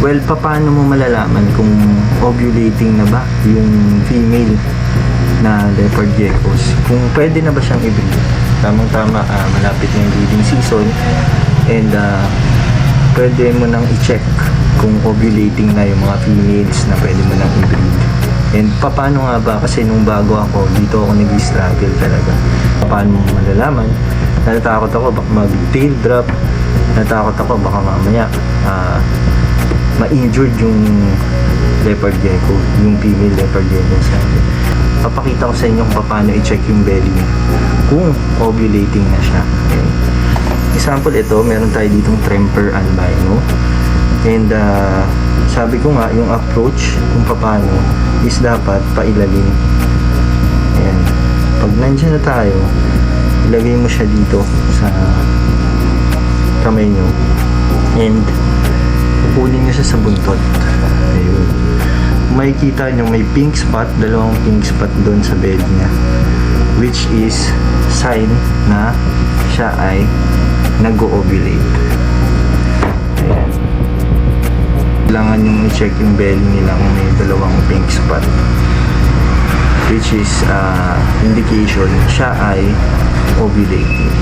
Well, paano mo malalaman kung ovulating na ba yung female na leopard geckos? Kung pwede na ba siyang i-breed? Tamang-tama, malapit na yung breeding season, and pwede mo nang i-check kung ovulating na yung mga females na pwede mo nang i-breed. And paano nga ba? Kasi nung bago ako, dito ako nag-struggle talaga. Paano mo malalaman? Natatakot ako baka mag-tail drop. Natatakot ako baka mamaya ma-injured yung leopard gecko, yung female leopard gecko sa akin. Papakita ko sa inyo kung paano i-check yung belly niya kung ovulating na siya. Okay. Example, ito, meron tayo ditong Tremper albino. And sabi ko nga, yung approach kung paano is dapat pailalim. Ayan. Pag nandiyan na tayo, ilagay mo siya dito sa kamay nyo. And pupulin nyo siya sa buntot. Ayun. Makikita nyo may pink spot, dalawang pink spot doon sa belly niya, which is sign na siya ay nag-ovulate. Ayan. Kailangan nyo i-check yung belly nila kung may dalawang pink spot, which is indication siya ay ovulating.